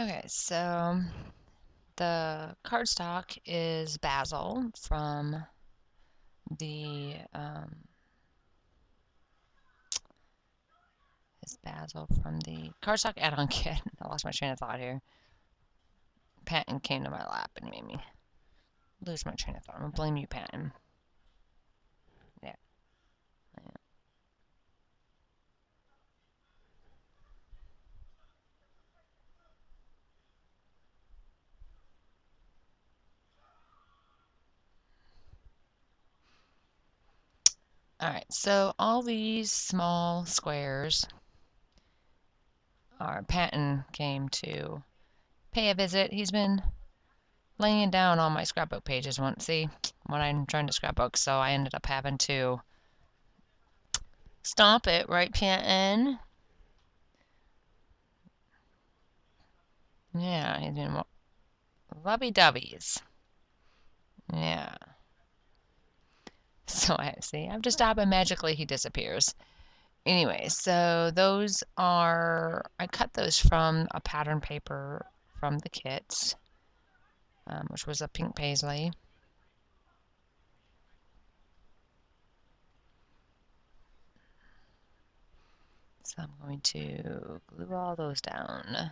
Okay, so the cardstock is basil from the cardstock add-on kit. I lost my train of thought here. Patton came to my lap and made me lose my train of thought. I'm gonna blame you, Patton. Yeah. Alright, so all these small squares are Patton came to pay a visit. He's been laying down on my scrapbook pages when I'm trying to scrapbook, so I ended up having to stomp it, right, Patton? Yeah, he's been lovey-dovey's. Yeah. So I see. I have to stop and magically he disappears. Anyway, so those are, I cut those from a pattern paper from the kit, which was a pink paisley. So I'm going to glue all those down.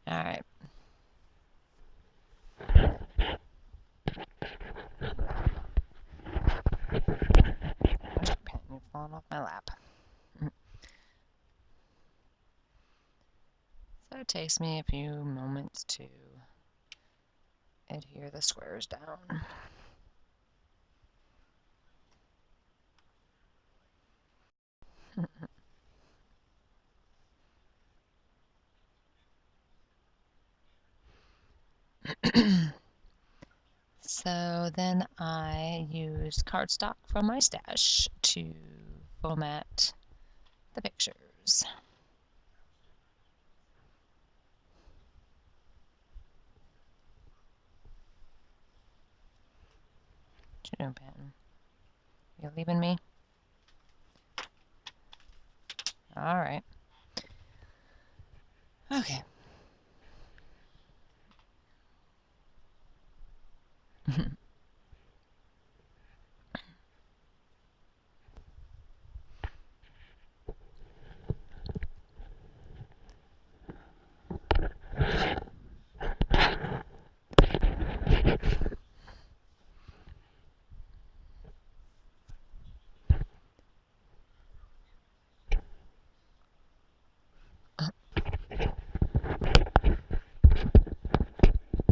All right. Pen, you're falling off my lap. So it takes me a few moments to adhere the squares down. So then I used cardstock from my stash to format the pictures. What you doing, Patton? You leaving me? All right. Okay.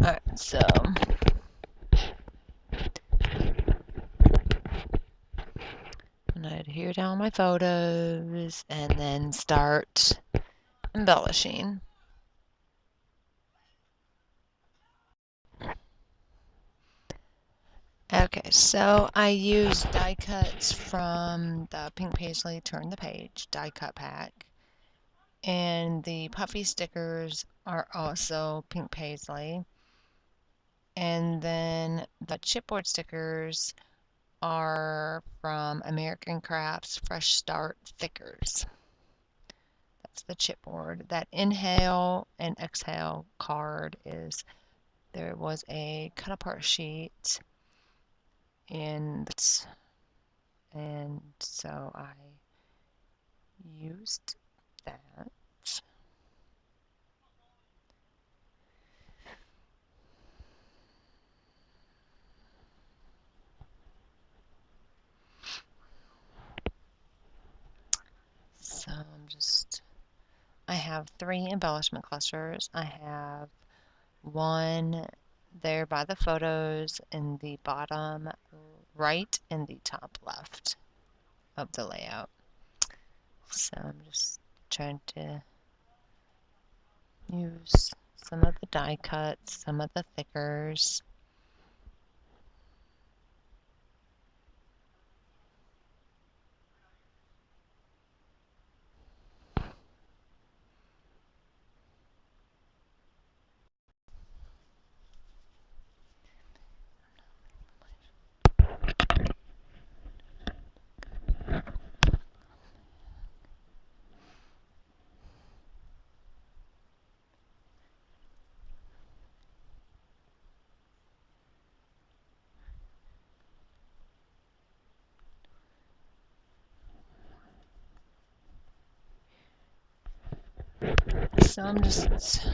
Alright, so I'm gonna adhere down my photos and then start embellishing. Okay, so I used die cuts from the Pink Paisley Turn the Page die cut pack. And the puffy stickers are also Pink Paisley. And then the chipboard stickers are from American Crafts Fresh Start Thickers. That's the chipboard. That inhale and exhale card is, there was a cut apart sheet and so I used that. So I have 3 embellishment clusters. I have one there by the photos in the bottom right and the top left of the layout. So I'm just trying to use some of the die cuts, some of the thickers. So I'm just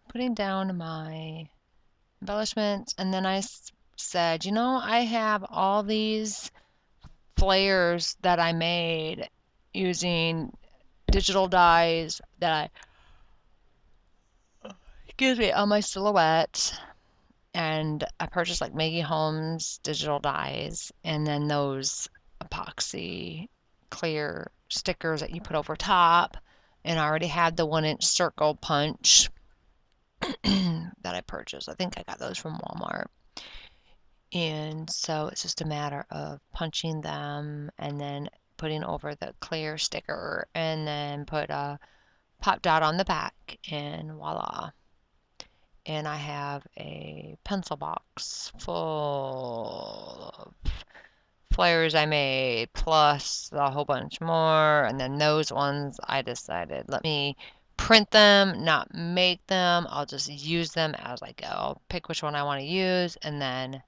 putting down my embellishments, and then I said, you know, I have all these flares that I made using digital dies that excuse me, on my silhouette, and I purchased like Maggie Holmes digital dies, and then those epoxy clear stickers that you put over top, and I already had the 1-inch circle punch that I purchased. I think I got those from Walmart. And so it's just a matter of punching them and then putting over the clear sticker and then put a pop dot on the back and voila. And I have a pencil box full of flares I made plus a whole bunch more. And then those ones I decided, let me print them, not make them. I'll just use them as I go. I'll pick which one I want to use, and then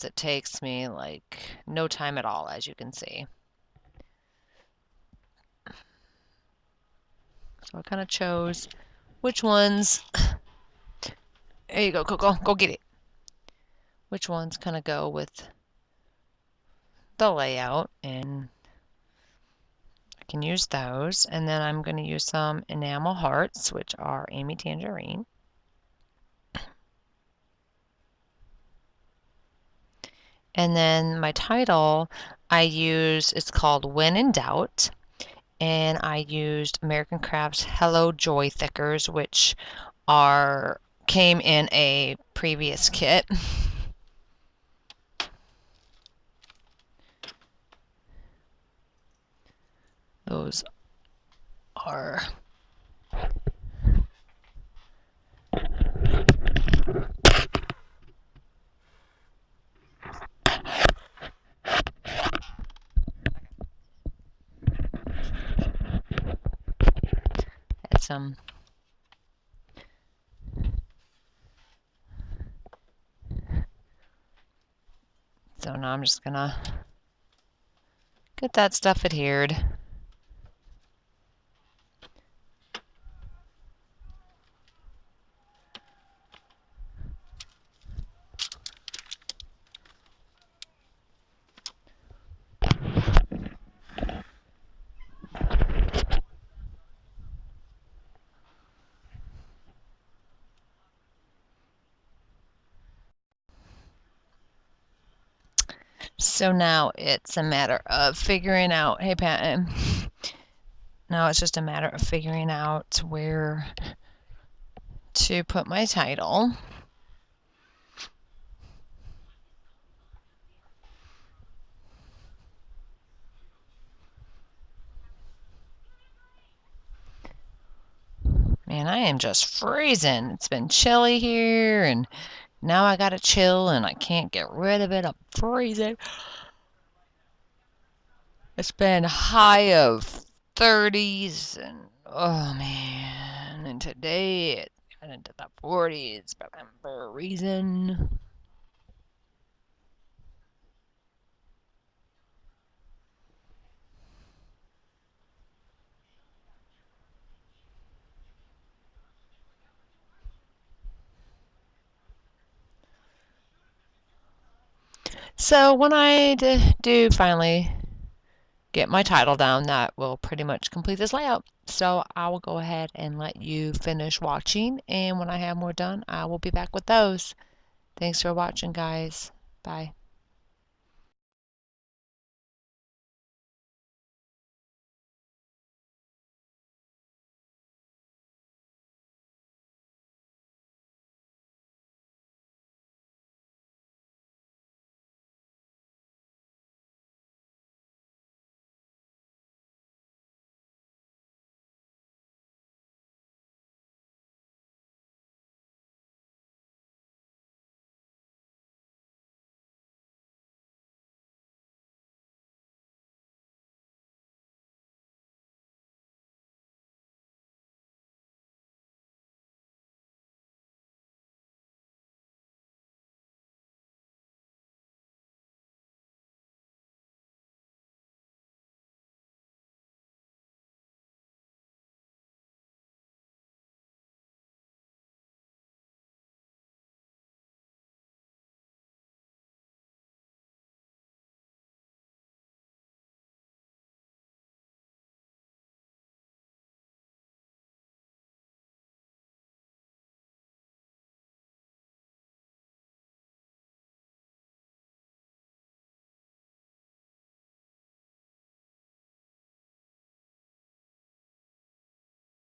it takes me like no time at all, as you can see. So I kind of chose which ones. There you go, Coco. Go get it. Which ones kind of go with the layout, and I can use those. And then I'm going to use some enamel hearts, which are Amy Tangerine. And then my title I use, it's called When in Doubt. And I used American Crafts Hello Joy thickers, which came in a previous kit. Those are had some so now I'm just gonna get that stuff adhered. So now it's a matter of figuring out, hey Pat, now it's just a matter of figuring out where to put my title. Man, I am just freezing. It's been chilly here, and now I gotta chill, and I can't get rid of it. I'm freezing. It's been high of 30s, and oh man, and today it got into the 40s, but I'm freezing. So when I do finally get my title down, that will pretty much complete this layout. So I will go ahead and let you finish watching, and when I have more done, I will be back with those. Thanks for watching, guys. Bye.